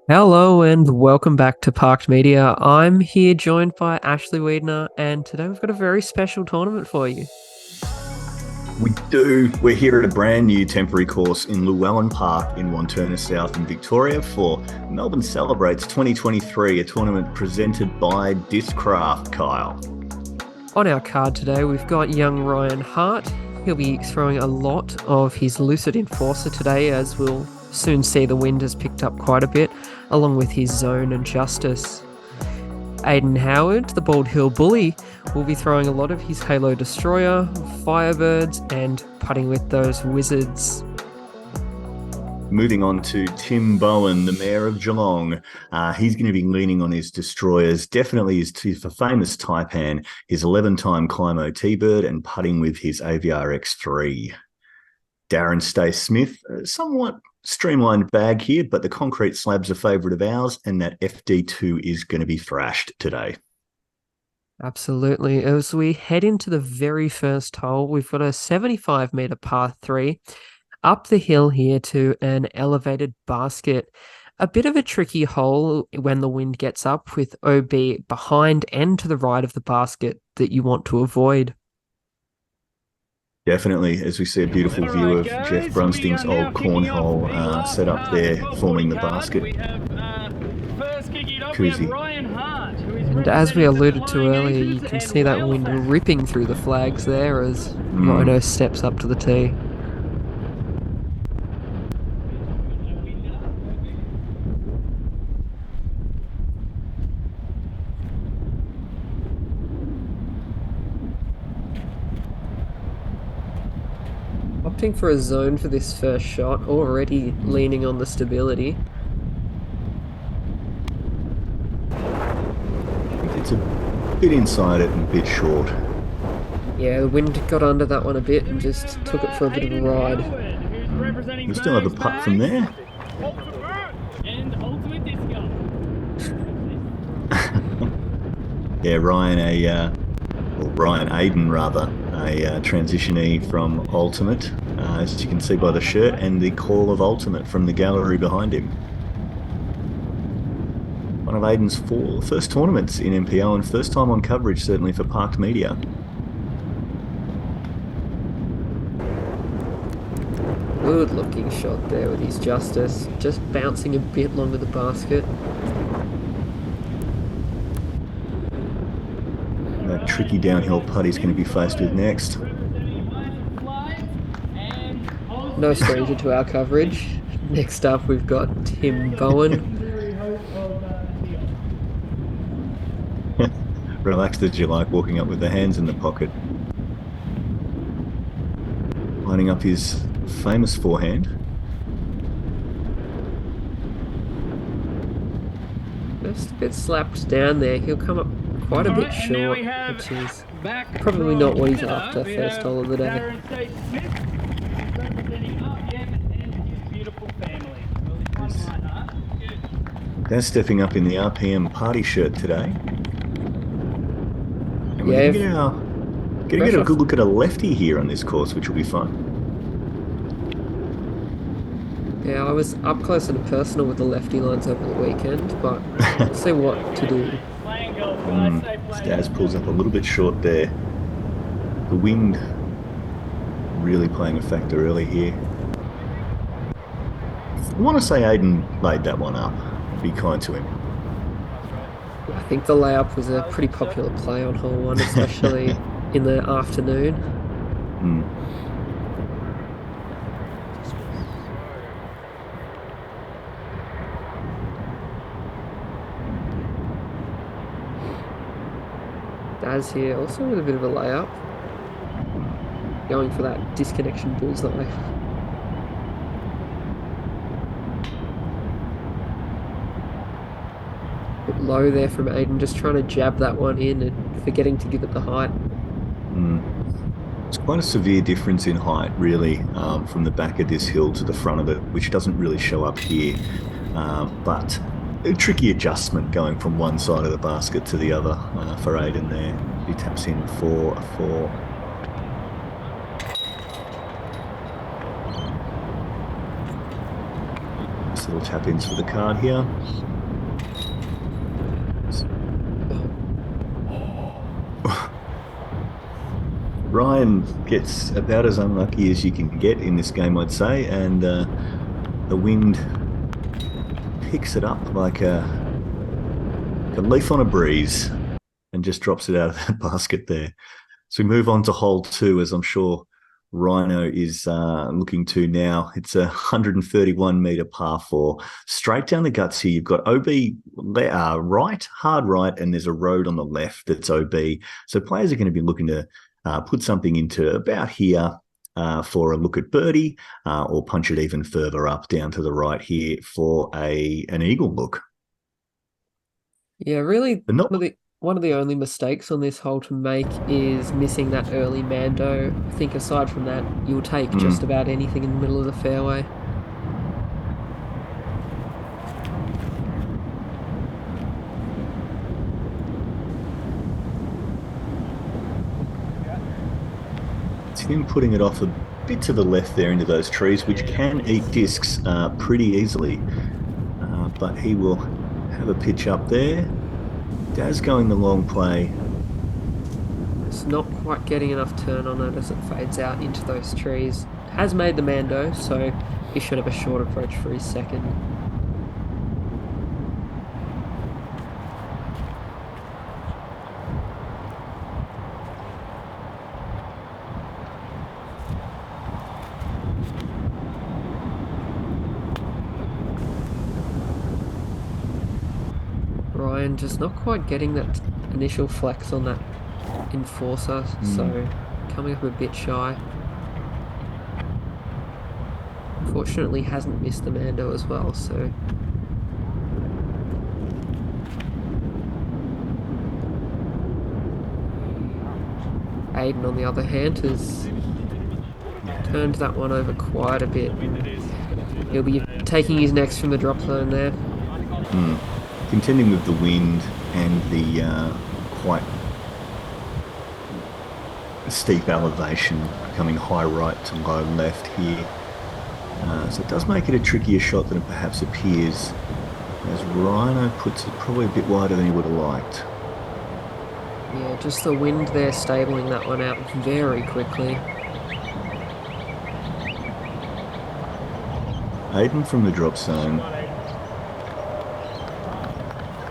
Hello and welcome back to Parked Media. I'm here joined by Ashley Weidner, and today we've got a very special tournament for you. We do. We're here at a brand new temporary course in Llewellyn Park in Wantirna South in Victoria for Melbourne Celebrates 2023, a tournament presented by Discraft, Kyle. On our card today, we've got young Ryan Hart. He'll be throwing a lot of his Lucid Enforcer today, as we'll soon see the wind has picked up quite a bit, along with his Zone and Justice. Aidan Howard, the Bald Hill Bully, will be throwing a lot of his Halo Destroyer, Firebirds, and putting with those Wizards. Moving on to Tim Bohan, the Mayor of Geelong. He's going to be leaning on his destroyers, definitely his famous Taipan, his 11-time Climo T-Bird, and putting with his AVR X3. Darren Stace-Smith, somewhat streamlined bag here, but the concrete slab's a favourite of ours, and that FD2 is going to be thrashed today. Absolutely. As we head into the very first hole, we've got a 75-metre par 3 up the hill here to an elevated basket. A bit of a tricky hole when the wind gets up, with OB behind and to the right of the basket that you want to avoid. Definitely, as we see a beautiful view of Jeff Brunsting's old cornhole set up there, forming the basket. Koozie. And as we alluded to earlier, you can see that wind ripping through the flags there as Rhino steps up to the tee. Opting for a zone for this first shot, already leaning on the stability. It's a bit inside it and a bit short. Yeah, the wind got under that one a bit and just took it for a bit of a ride. We still have a putt from there. Yeah, Ryan Aidan rather, a transitionee from Ultimate, as you can see by the shirt and the call of Ultimate from the gallery behind him. One of Aidan's first tournaments in MPO and first time on coverage, certainly for Parked Media. Good looking shot there with his Justice, just bouncing a bit long of the basket. That tricky downhill putt he's going to be faced with next. No stranger to our coverage. Next up, we've got Tim Bohan. Relaxed as you like, walking up with the hands in the pocket. Lining up his famous forehand. Just a bit slapped down there. He'll come up quite a bit short, which is probably not what he's after first hole of the day. They're stepping up in the RPM party shirt today. And we're going to get a good look at a lefty here on this course, which will be fun. Yeah, I was up close and personal with the lefty lines over the weekend, but we'll see what to do. Staz pulls up a little bit short there. The wind really playing a factor early here. I want to say Aidan laid that one up. Be kind to him. I think the layup was a pretty popular play on hole one, especially in the afternoon. Daz here, also with a bit of a layup. Going for that disconnection bullseye. Bit low there from Aidan, just trying to jab that one in and forgetting to give it the height. It's quite a severe difference in height, really, from the back of this hill to the front of it, which doesn't really show up here. But a tricky adjustment going from one side of the basket to the other for Aidan there. He taps in for a 4. little tap-ins for the card here. Ryan gets about as unlucky as you can get in this game, I'd say, and the wind picks it up like a leaf on a breeze and just drops it out of that basket there. So we move on to hole 2, as I'm sure Rhino is looking to now. It's a 131-metre par 4. Straight down the guts here, you've got OB right, hard right, and there's a road on the left that's OB. So players are going to be looking to put something into about here for a look at birdie, or punch it even further up down to the right here for an eagle look. Yeah, really, one of the only mistakes on this hole to make is missing that early Mando. I think aside from that, you'll take just about anything in the middle of the fairway. It's him putting it off a bit to the left there into those trees, which can eat discs pretty easily. But he will have a pitch up there. Daz going the long play. It's not quite getting enough turn on it as it fades out into those trees. Has made the Mando, so he should have a short approach for his second. Ryan just not quite getting that initial flex on that enforcer, so coming up a bit shy. Fortunately hasn't missed the Mando as well, so Aidan on the other hand has turned that one over quite a bit. He'll be taking his next from the drop zone there. Contending with the wind and the quite steep elevation, coming high right to low left here. So it does make it a trickier shot than it perhaps appears, as Rhino puts it probably a bit wider than he would have liked. Yeah, just the wind there stabling that one out very quickly. Aidan from the drop zone.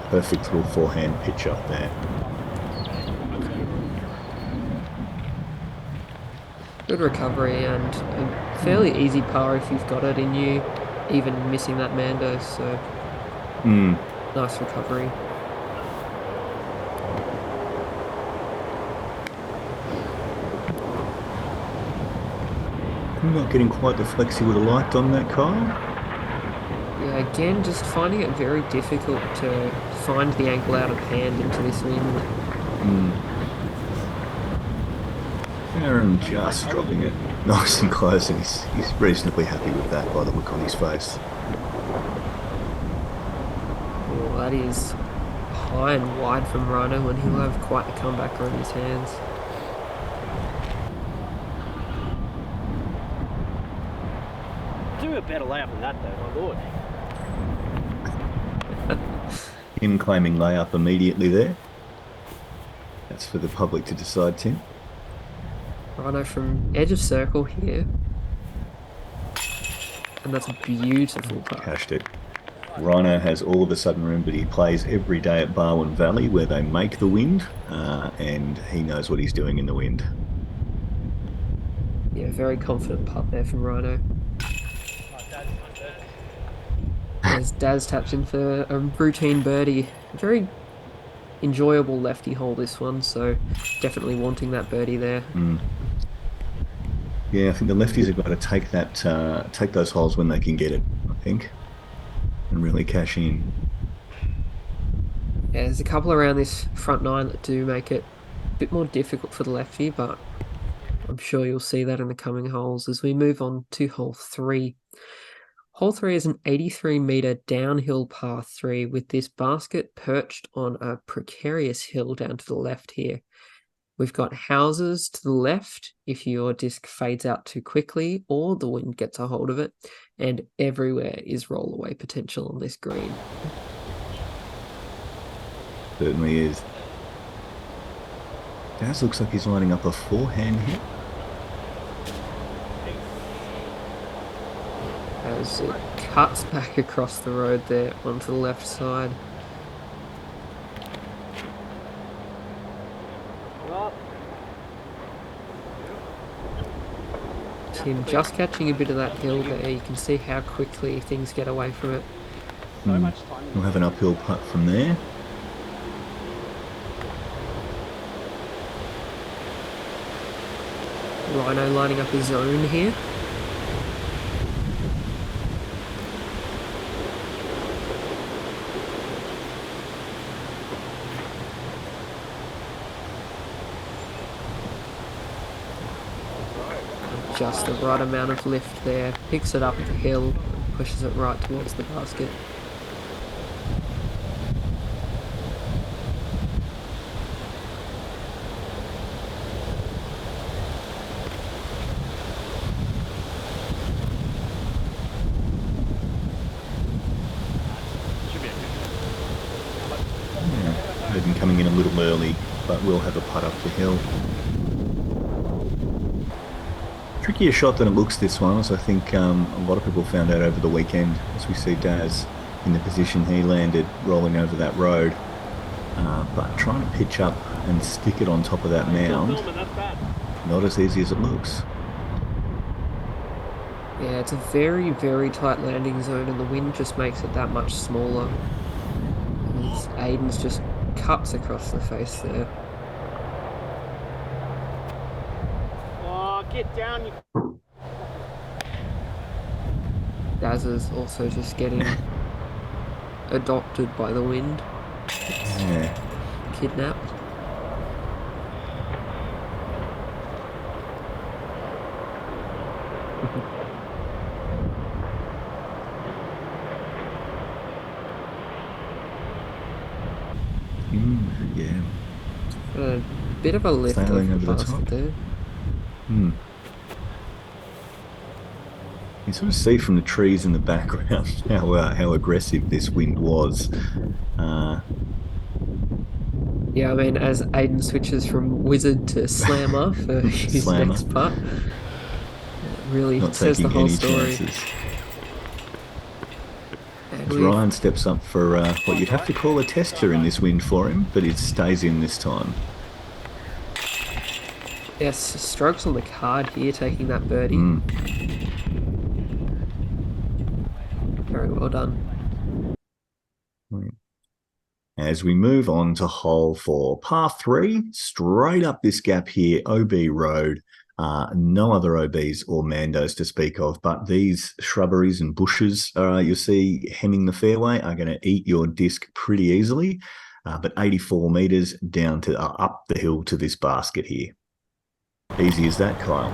Perfect little forehand pitch up there. Good recovery and a fairly easy par if you've got it in you, even missing that Mando, so nice recovery. Not getting quite the flex he would have liked on that, Kyle. Yeah, again, just finding it very difficult to find the angle out of hand into this wind. Aaron just dropping it nice and close, and he's reasonably happy with that by the look on his face. Oh, that is high and wide from Rhino, and he'll have quite the comeback on his hands. Do a better layup than that, though, my lord. Him claiming layup immediately there. That's for the public to decide, Tim. Rhino from edge of circle here. And that's a beautiful putt. Cashed it. Rhino has all of a sudden room, but he plays every day at Barwon Valley where they make the wind, and he knows what he's doing in the wind. Yeah, very confident putt there from Rhino. As Daz taps in for a routine birdie. Very enjoyable lefty hole, this one, so definitely wanting that birdie there. Yeah, I think the lefties have got to take those holes when they can get it, I think, and really cash in. Yeah, there's a couple around this front nine that do make it a bit more difficult for the lefty, but I'm sure you'll see that in the coming holes as we move on to hole 3. Hole 3 is an 83-metre downhill par 3 with this basket perched on a precarious hill down to the left here. We've got houses to the left if your disc fades out too quickly or the wind gets a hold of it, and everywhere is roll-away potential on this green. Certainly is. Daz looks like he's lining up a forehand here. As it cuts back across the road there onto the left side. Tim just catching a bit of that hill there. You can see how quickly things get away from it. We'll have an uphill putt from there. Rhino lining up his zone here. Just the right amount of lift there. Picks it up the hill and pushes it right towards the basket. Aidan coming in a little early, but we'll have a putt up the hill. Trickier shot than it looks, this one, as I think a lot of people found out over the weekend, as we see Daz in the position he landed rolling over that road. But trying to pitch up and stick it on top of that mound, not as easy as it looks. Yeah, it's a very, very tight landing zone and the wind just makes it that much smaller. And Aidan's just cuts across the face there. Oh, get down, you... Daz is also just getting adopted by the wind. Yeah. Kidnapped. Yeah. A bit of a lift Sailing over the over the basket top. there. You sort of see from the trees in the background how aggressive this wind was. Yeah, I mean, as Aidan switches from wizard to slammer for his Slammer. next putt, it really Not says the taking whole any story. chances. And As we've- Ryan steps up for what you'd have to call a tester in this wind for him, but it stays in this time. Yes, strokes on the card here, taking that birdie. Very well done. As we move on to hole 4, par 3, straight up this gap here, OB Road. No other OBs or Mandos to speak of, but these shrubberies and bushes you'll see hemming the fairway are going to eat your disc pretty easily. But 84 metres down to up the hill to this basket here. Easy as that, Kyle.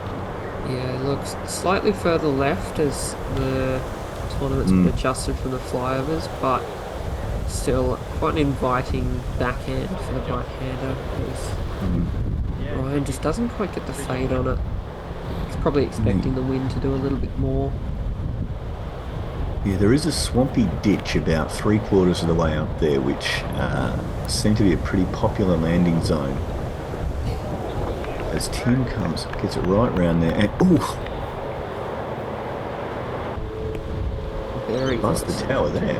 Yeah, it looks slightly further left as the tournament's been adjusted from the flyovers, but still quite an inviting backhand for the right-hander. Ryan just doesn't quite get the fade on it. He's probably expecting the wind to do a little bit more. Yeah, there is a swampy ditch about 3/4 of the way up there, which seemed to be a pretty popular landing zone. As Tim comes, gets it right round there, and Very past the close. tower there.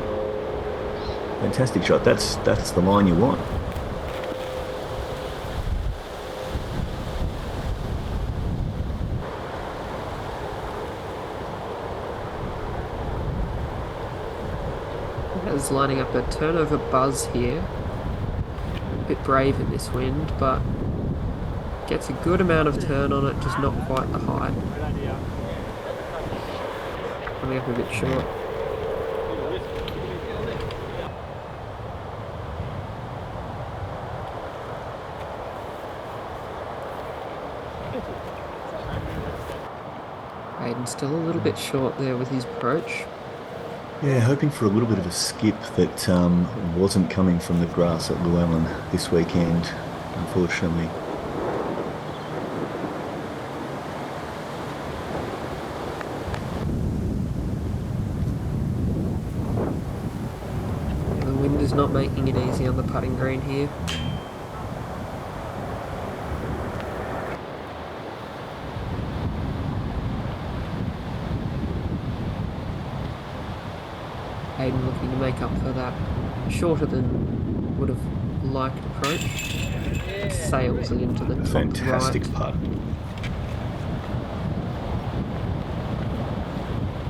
Fantastic shot. That's the line you want. Is lining up a turnover buzz here. A bit brave in this wind, but gets a good amount of turn on it, just not quite the height. Coming up a bit short. Aidan's still a little bit short there with his approach. Yeah, hoping for a little bit of a skip that wasn't coming from the grass at Llewellyn this weekend, unfortunately. not making it easy on the putting green here. Aidan looking to make up for that shorter than would have liked approach. Sails it into the top Fantastic right. putt.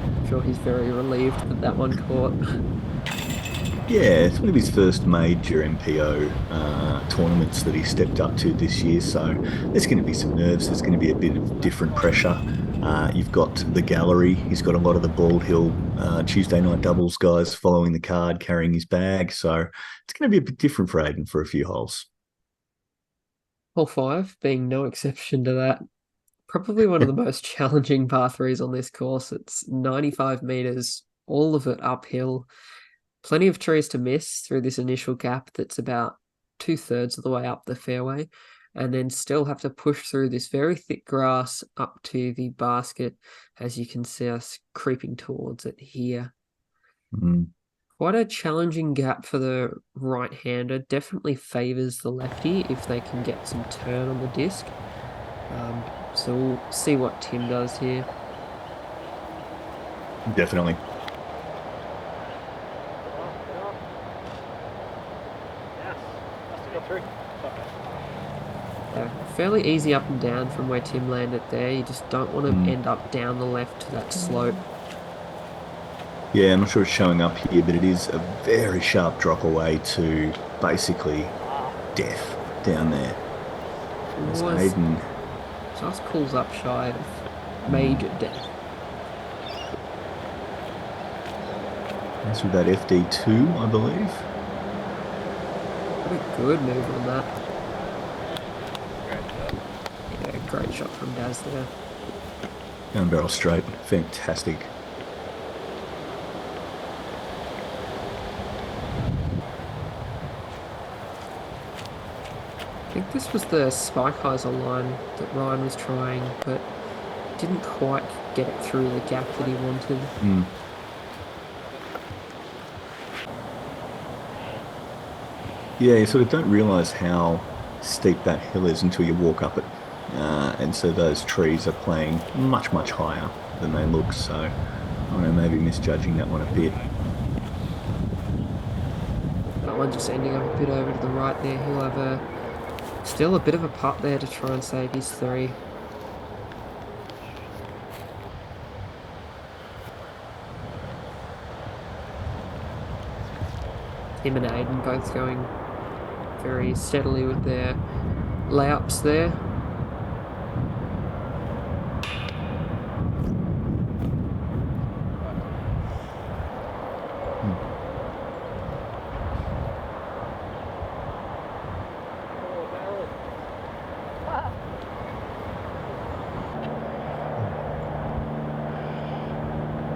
I'm sure he's very relieved that that one caught. Yeah, it's one of his first major MPO tournaments that he stepped up to this year. So there's going to be some nerves. There's going to be a bit of different pressure. You've got the gallery. He's got a lot of the Bald Hill Tuesday night doubles guys following the card, carrying his bag. So it's going to be a bit different for Aidan for a few holes. Hole 5 being no exception to that. Probably one of the most challenging par 3s on this course. It's 95 metres, all of it uphill. Plenty of trees to miss through this initial gap that's about 2/3 of the way up the fairway, and then still have to push through this very thick grass up to the basket, as you can see us creeping towards it here. Quite a challenging gap for the right-hander. Definitely favours the lefty if they can get some turn on the disc. So we'll see what Tim does here. Definitely. Fairly easy up and down from where Tim landed there. You just don't want to end up down the left to that slope. Yeah, I'm not sure it's showing up here, but it is a very sharp drop away to basically death down there. As Aidan just pulls up shy of major death. That's with that FD2, I believe. What a good move on that. Yeah, great shot from Daz there. Down barrel straight. Fantastic. I think this was the spike hyzer line that Ryan was trying, but didn't quite get it through the gap that he wanted. Yeah, you sort of don't realise how steep that hill is until you walk up it. And so those trees are playing much, much higher than they look. So I don't know, maybe misjudging that one a bit. That one just ending up a bit over to the right there. He'll have still a bit of a putt there to try and save his 3. Him and Aidan both going very steadily with their layups there.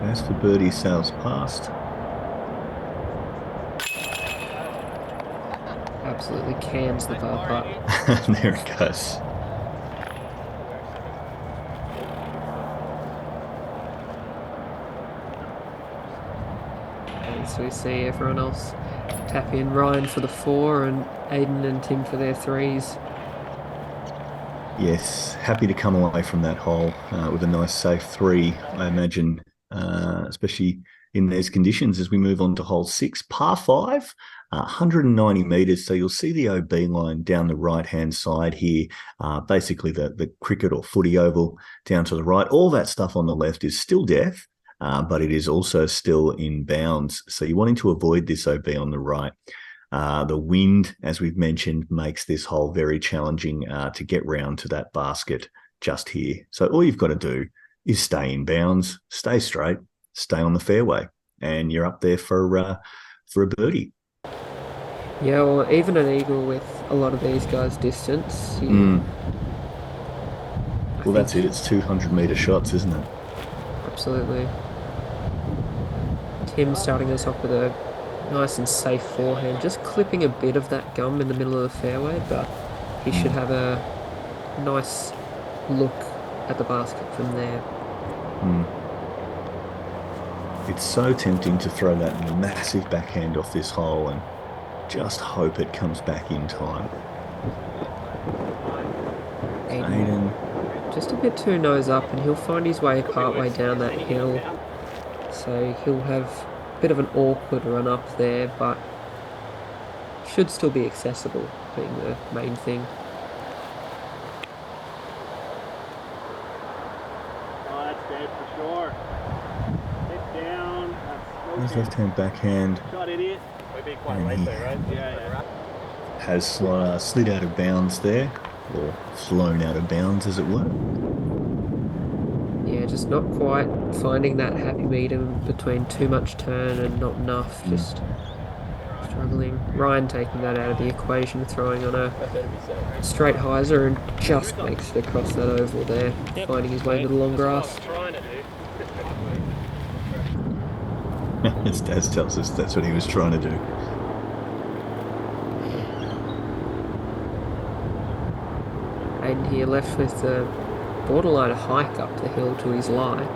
As for birdie, sails past. Absolutely cans the par putt. There it goes. And so we see everyone else tap in. Ryan for the 4 and Aidan and Tim for their 3s. Yes, happy to come away from that hole with a nice safe 3, I imagine, especially in these conditions as we move on to hole 6. Par 5, 190 metres. So you'll see the OB line down the right-hand side here, basically the cricket or footy oval down to the right. All that stuff on the left is still death, but it is also still in bounds. So you're wanting to avoid this OB on the right. The wind, as we've mentioned, makes this hole very challenging to get round to that basket just here. So all you've got to do is stay in bounds, stay straight, stay on the fairway, and you're up there for a birdie. Yeah, or even an eagle with a lot of these guys' distance. Well, that's it. It's 200-metre shots, isn't it? Absolutely. Tim starting us off with a nice and safe forehand, just clipping a bit of that gum in the middle of the fairway, but he should have a nice look at the basket from there. It's so tempting to throw that massive backhand off this hole and Just hope it comes back in time. Aidan just a bit too nose up, and he'll find his way part way down that hill. So he'll have a bit of an awkward run up there, but should still be accessible, being the main thing. Oh, that's dead for sure. Get down. His left-hand backhand. Shot, idiot. We're being quite And late he though, right? Yeah. has slid out of bounds there, or flown out of bounds, as it were. Yeah, just not quite finding that happy medium between too much turn and not enough. Just struggling. Ryan taking that out of the equation, throwing on a straight hyzer, and just makes it across that oval there, finding his way to the long grass. As Daz tells us, that's what he was trying to do. And here left with the borderline a hike up the hill to his lie.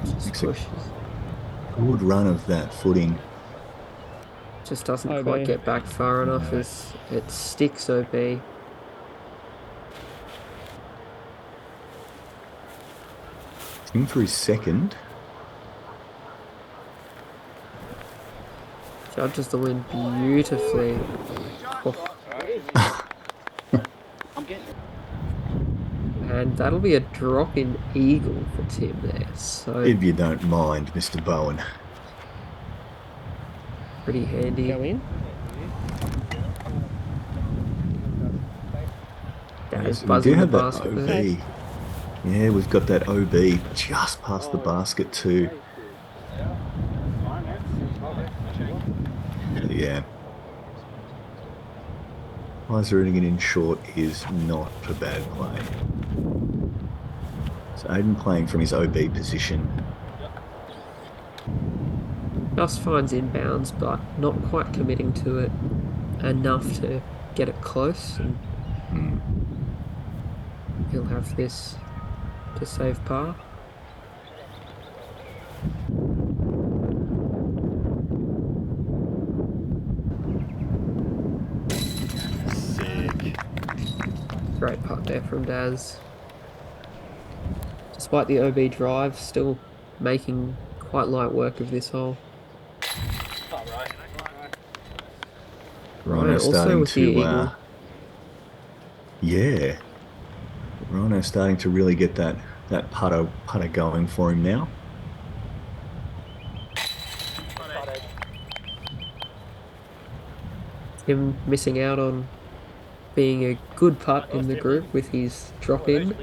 Just pushes. Good run of that footing. Just doesn't quite get back far enough as it sticks OB. In for his second. Judges the wind beautifully. And that'll be a drop-in eagle for Tim there. So If you don't mind, Mr. Bohan. pretty handy. Go in. That Yes, is we do buzzing the have that basket OB. there. Yeah, we've got that OB just past the basket too. Yeah. Hyzering it in short is not a bad play. So Aidan playing from his OB position. Just finds inbounds, but not quite committing to it enough to get it close. And he'll have this to save par. Sick. Great putt there from Daz. Despite the OB drive, still making quite light work of this hole. Rhino also starting with the to, eagle. yeah. Rhino starting to really get that putter going for him now. Him missing out on being a good putt in the group with his drop in.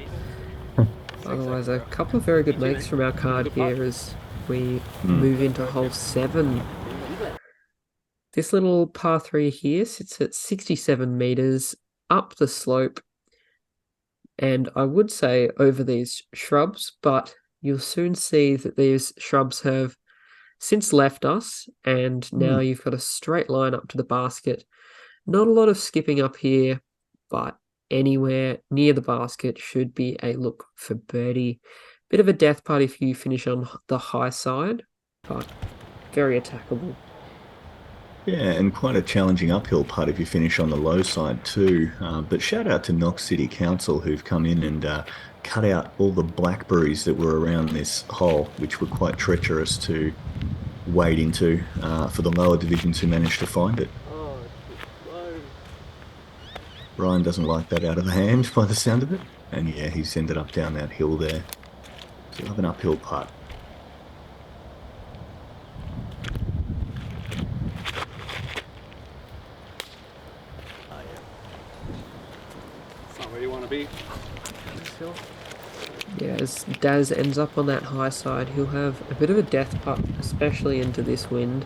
Otherwise, a couple of very good makes from our card here as we move into hole 7. This little par 3 here sits at 67 meters up the slope, and I would say over these shrubs, but you'll soon see that these shrubs have since left us, and now you've got a straight line up to the basket. Not a lot of skipping up here, but anywhere near the basket should be a look for birdie. Bit of a death putt if you finish on the high side, but very attackable. Yeah, and quite a challenging uphill putt if you finish on the low side too. But shout out to Knox City Council who've come in and cut out all the blackberries that were around this hole, which were quite treacherous to wade into for the lower divisions who managed to find it. Ryan doesn't like that out of the hand by the sound of it. And yeah, he's ended up down that hill there. So you'll have an uphill putt. It's not where you want to be. Yeah, as Daz ends up on that high side, he'll have a bit of a death putt, especially into this wind.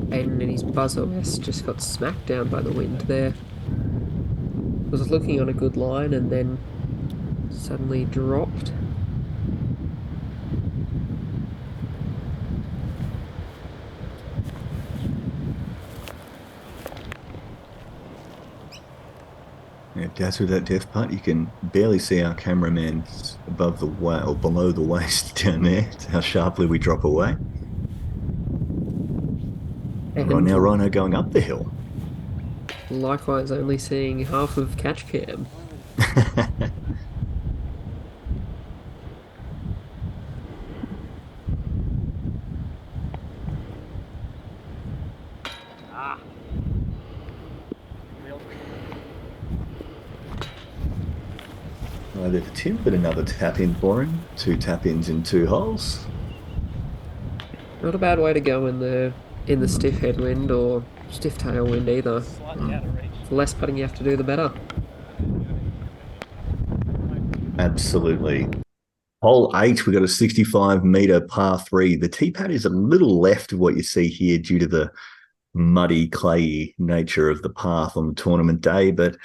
Aidan and his Buzz OS just got smacked down by the wind there. Was looking on a good line and then suddenly dropped. That's with that depth putt. You can barely see our cameraman above the waist or below the waist down there. It's how sharply we drop away. And Right now, Rhino going up the hill. likewise, only seeing half of catch cam. Ah. Real. Neither for Tim, but another tap in for him. 2 tap ins in 2 holes. Not a bad way to go in the stiff headwind or stiff tailwind either. Slightly out of reach. The less putting you have to do, the better. Absolutely. Hole 8, we got a 65-meter par 3. The tee pad is a little left of what you see here due to the muddy, clayey nature of the path on the tournament day, but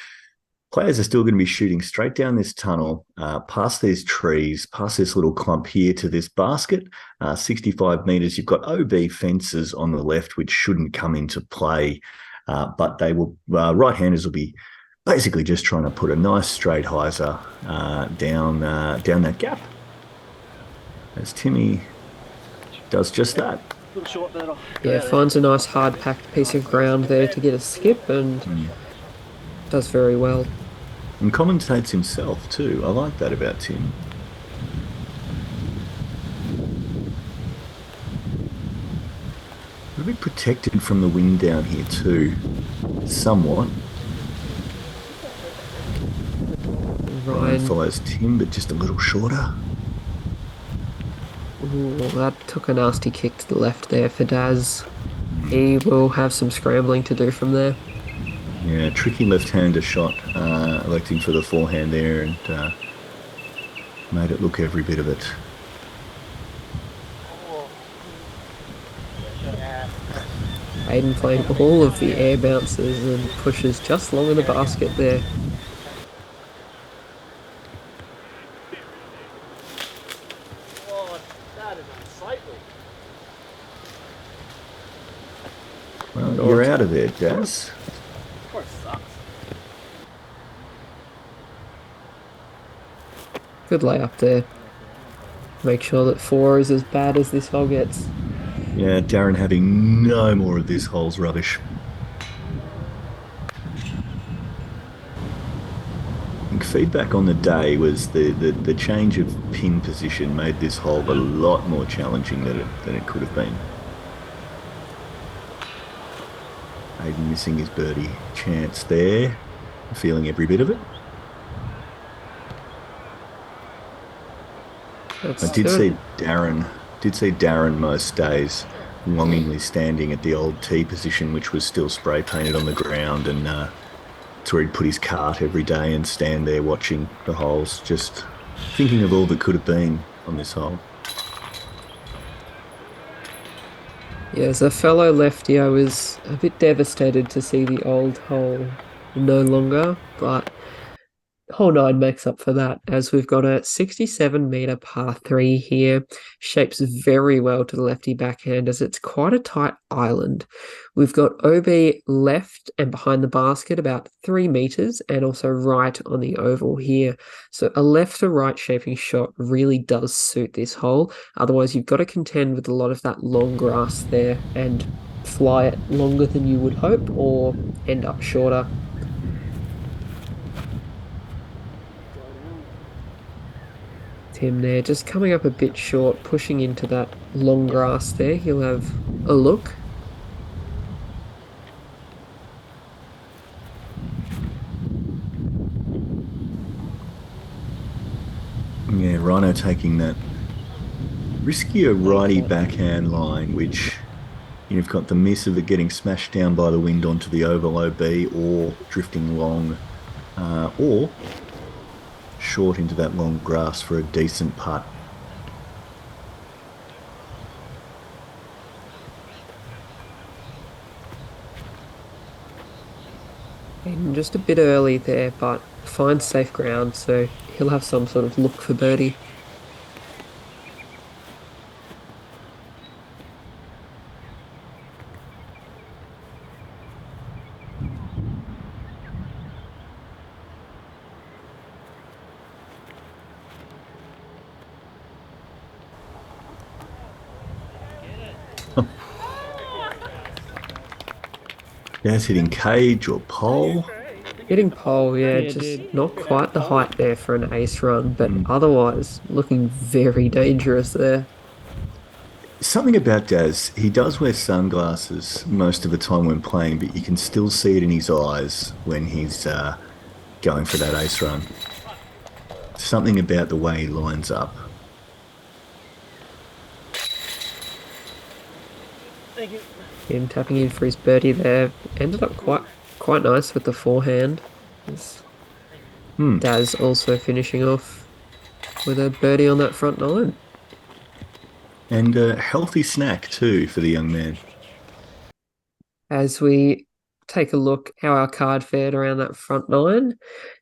players are still going to be shooting straight down this tunnel, past these trees, past this little clump here to this basket. 65 metres. You've got OB fences on the left, which shouldn't come into play, but they will. Right-handers will be basically just trying to put a nice straight hyzer down that gap. As Timmy does just that. Little short battle. Yeah, finds a nice hard packed piece of ground there to get a skip and does very well. And commentates himself too. I like that about Tim. A bit protected from the wind down here too, somewhat. Ryan follows Tim, but just a little shorter. Ooh, that took a nasty kick to the left there for Daz. He will have some scrambling to do from there. Yeah, tricky left-hander shot, electing for the forehand there and made it look every bit of it. Aidan playing all of the air bounces and pushes just long in the basket there. Oh, that is unsightly. Well, you're out of there, Jazz. Of course, sucks. Good layup there. Make sure that 4 is as bad as this hole gets. Yeah, Darren having no more of this hole's rubbish. I think feedback on the day was the change of pin position made this hole a lot more challenging than it could have been. Aidan missing his birdie chance there, feeling every bit of it. That's I did good. see Darren most days longingly standing at the old tee position, which was still spray painted on the ground, and it's where he'd put his cart every day and stand there watching the holes, just thinking of all that could have been on this hole. Yeah, as a fellow lefty, I was a bit devastated to see the old hole no longer, but hole 9 makes up for that, as we've got a 67-meter par 3 here. Shapes very well to the lefty backhand, as it's quite a tight island. We've got OB left and behind the basket about 3 meters, and also right on the oval here. So a left to right shaping shot really does suit this hole. Otherwise, you've got to contend with a lot of that long grass there and fly it longer than you would hope, or end up shorter. Tim there, just coming up a bit short, pushing into that long grass there. He'll have a look. Yeah, Rhino taking that riskier righty backhand line, which you've got the miss of it getting smashed down by the wind onto the oval OB, or drifting long, or short into that long grass for a decent putt. And just a bit early there, but finds safe ground, so he'll have some sort of look for birdie. That's hitting cage or pole. Hitting pole, yeah, just not quite the height there for an ace run, but otherwise looking very dangerous there. Something about Daz, he does wear sunglasses most of the time when playing, but you can still see it in his eyes when he's going for that ace run. Something about the way he lines up. Thank you. Him tapping in for his birdie there. Ended up quite nice with the forehand. Daz also finishing off with a birdie on that front nine. And a healthy snack too for the young man. As we take a look how our card fared around that front nine,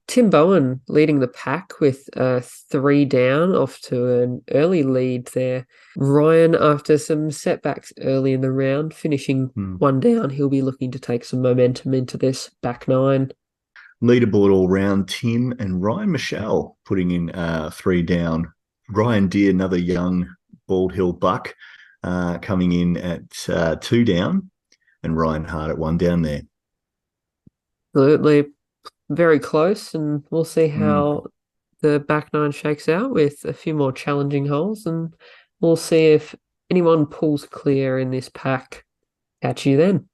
Tim Bohan leading the pack with 3 down off to an early lead there. Ryan, after some setbacks early in the round, finishing 1 down, he'll be looking to take some momentum into this back nine. Leaderboard all round, Tim and Ryan Michelle putting in 3 down. Ryan Deere, another young Bald Hill buck, coming in at 2 down, and Ryan Hart at 1 down there. Absolutely. Very close, and we'll see how the back nine shakes out with a few more challenging holes, and we'll see if anyone pulls clear in this pack. Catch you then.